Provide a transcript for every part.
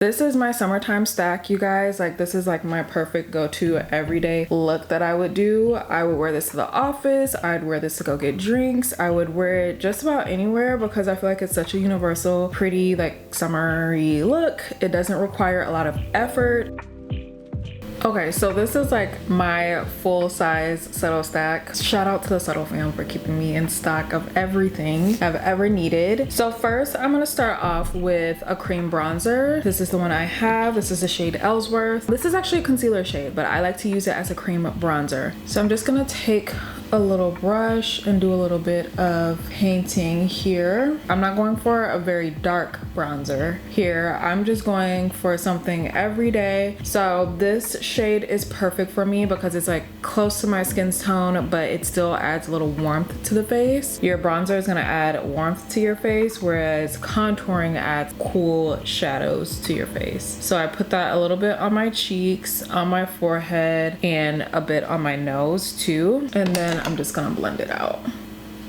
This is my summertime stack, you guys. Like, this is like my perfect go-to everyday look that I would do. I would wear this to the office. I'd wear this to go get drinks. I would wear it just about anywhere because I feel like it's such a universal, pretty, like summery look. It doesn't require a lot of effort. Okay, so this is like my full-size Subtl stack. Shout out to the Subtl fam for keeping me in stock of everything I've ever needed. So first, I'm gonna start off with a cream bronzer. This is the one I have. This is the shade Ellsworth. This is actually a concealer shade, but I like to use it as a cream bronzer. So I'm just gonna take a little brush and do a little bit of painting here. I'm not going for a very dark bronzer here. I'm just going for something everyday. So this shade is perfect for me because it's like close to my skin's tone, but it still adds a little warmth to the face. Your bronzer is gonna add warmth to your face, whereas contouring adds cool shadows to your face. So I put that a little bit on my cheeks, on my forehead, and a bit on my nose too. And then I'm just gonna blend it out.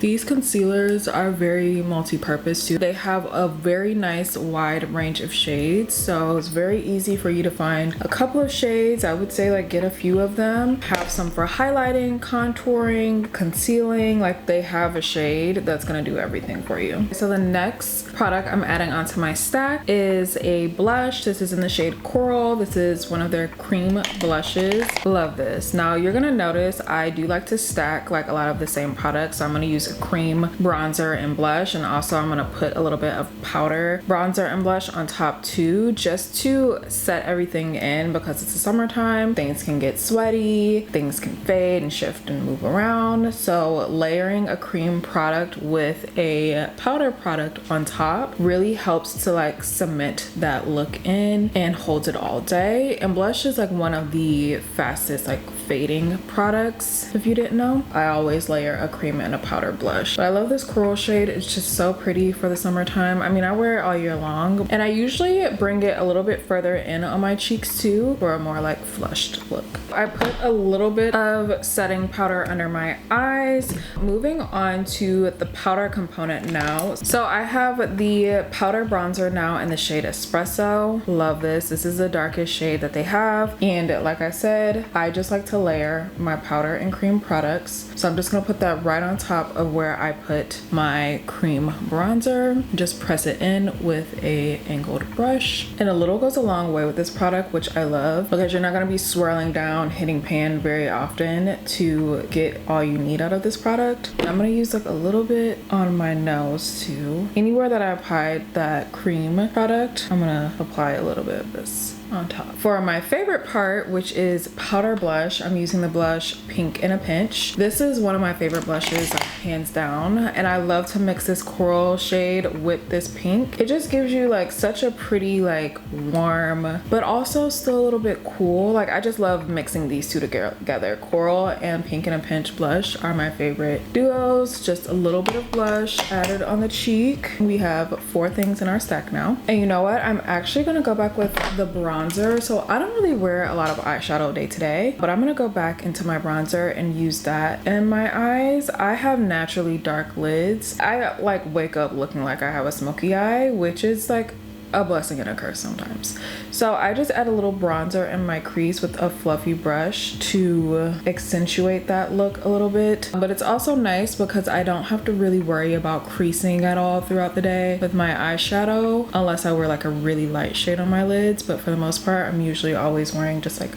These concealers are very multi-purpose too. They have a very nice wide range of shades, so it's very easy for you to find a couple of shades. I would say like get a few of them. Have some for highlighting, contouring, concealing. Like they have a shade that's gonna do everything for you. So the next product I'm adding onto my stack is a blush. This is in the shade Coral. This is one of their cream blushes. Love this. Now you're gonna notice I do like to stack like a lot of the same products. So I'm gonna use cream bronzer and blush, and also I'm gonna put a little bit of powder bronzer and blush on top too, just to set everything in because it's the summertime. Things can get sweaty, things can fade and shift and move around. So layering a cream product with a powder product on top really helps to like cement that look in and holds it all day. And blush is like one of the fastest like fading products, if you didn't know. I always layer a cream and a powder blush. But I love this coral shade. It's just so pretty for the summertime. I mean, I wear it all year long, and I usually bring it a little bit further in on my cheeks too for a more like flushed look. I put a little bit of setting powder under my eyes. Moving on to the powder component now. So I have the powder bronzer now in the shade Espresso. Love this. This is the darkest shade that they have, and like I said, I just like to layer my powder and cream products. So I'm just gonna put that right on top of where I put my cream bronzer. Just press it in with a angled brush, and a little goes a long way with this product, which I love because you're not going to be swirling down, hitting pan very often to get all you need out of this product. I'm going to use like a little bit on my nose too. Anywhere that I applied that cream product, I'm going to apply a little bit of this on top. For my favorite part, which is powder blush, I'm using the blush Pink in a Pinch. This is one of my favorite blushes, like, hands down, and I love to mix this coral shade with this pink. It just gives you like such a pretty, like warm, but also still a little bit cool. Like I just love mixing these two together. Coral and Pink in a Pinch blush are my favorite duos. Just a little bit of blush added on the cheek. We have 4 things in our stack now. And you know what? I'm actually gonna go back with the bronzer. So I don't really wear a lot of eyeshadow day to day, but I'm gonna go back into my bronzer and use that in my eyes. I have naturally dark lids. I like wake up looking like I have a smoky eye, which is like a blessing and a curse sometimes. So I just add a little bronzer in my crease with a fluffy brush to accentuate that look a little bit. But it's also nice because I don't have to really worry about creasing at all throughout the day with my eyeshadow, unless I wear like a really light shade on my lids. But for the most part, I'm usually always wearing just like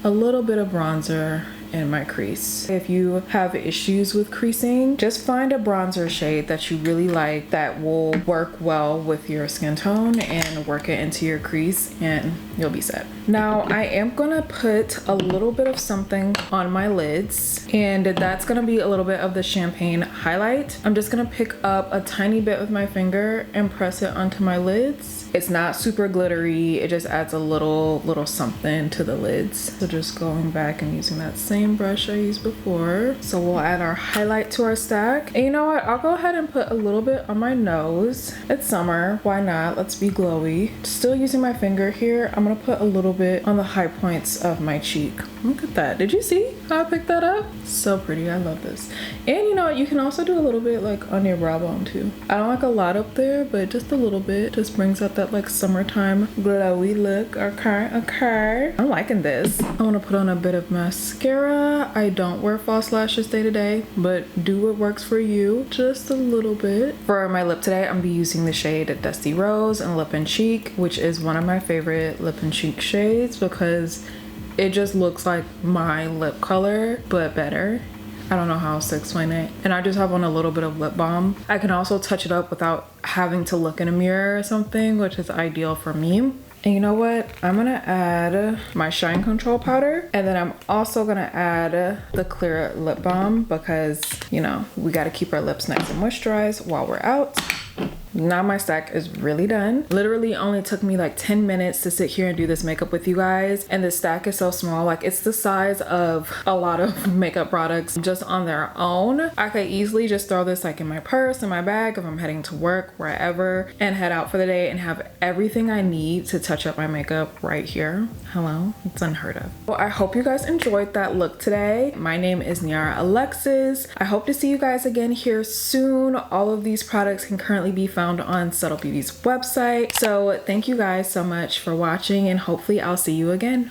a little bit of bronzer in my crease. If you have issues with creasing, just find a bronzer shade that you really like that will work well with your skin tone and work it into your crease, and you'll be set. Now I am gonna put a little bit of something on my lids, and that's gonna be a little bit of the champagne highlight. I'm just gonna pick up a tiny bit with my finger and press it onto my lids. It's not super glittery, it just adds a little something to the lids. So just going back and using that same brush I used before. So we'll add our highlight to our stack. And you know what? I'll go ahead and put a little bit on my nose. It's summer, why not? Let's be glowy. Still using my finger here, I'm gonna put a little bit on the high points of my cheek. Look at that, did you see? I picked that up. So pretty. I love this. And you know what? You can also do a little bit like on your brow bone too. I don't like a lot up there, but just a little bit. Just brings out that like summertime glowy look. Okay. I'm liking this. I want to put on a bit of mascara. I don't wear false lashes day to day, but do what works for you. Just a little bit. For my lip today, I'm gonna be using the shade Dusty Rose and Lip and Cheek, which is one of my favorite lip and cheek shades because it just looks like my lip color, but better. I don't know how else to explain it. And I just have on a little bit of lip balm. I can also touch it up without having to look in a mirror or something, which is ideal for me. And you know what? I'm gonna add my shine control powder, and then I'm also gonna add the clear lip balm because, you know, we gotta keep our lips nice and moisturized while we're out. Now my stack is really done. Literally only took me like 10 minutes to sit here and do this makeup with you guys. And the stack is so small, like it's the size of a lot of makeup products just on their own. I could easily just throw this like in my purse, in my bag if I'm heading to work, wherever, and head out for the day and have everything I need to touch up my makeup right here. Hello, it's unheard of. Well, I hope you guys enjoyed that look today. My name is Niara Alexis. I hope to see you guys again here soon. All of these products can currently be found on Subtl Beauty's website. So thank you guys so much for watching, and hopefully I'll see you again.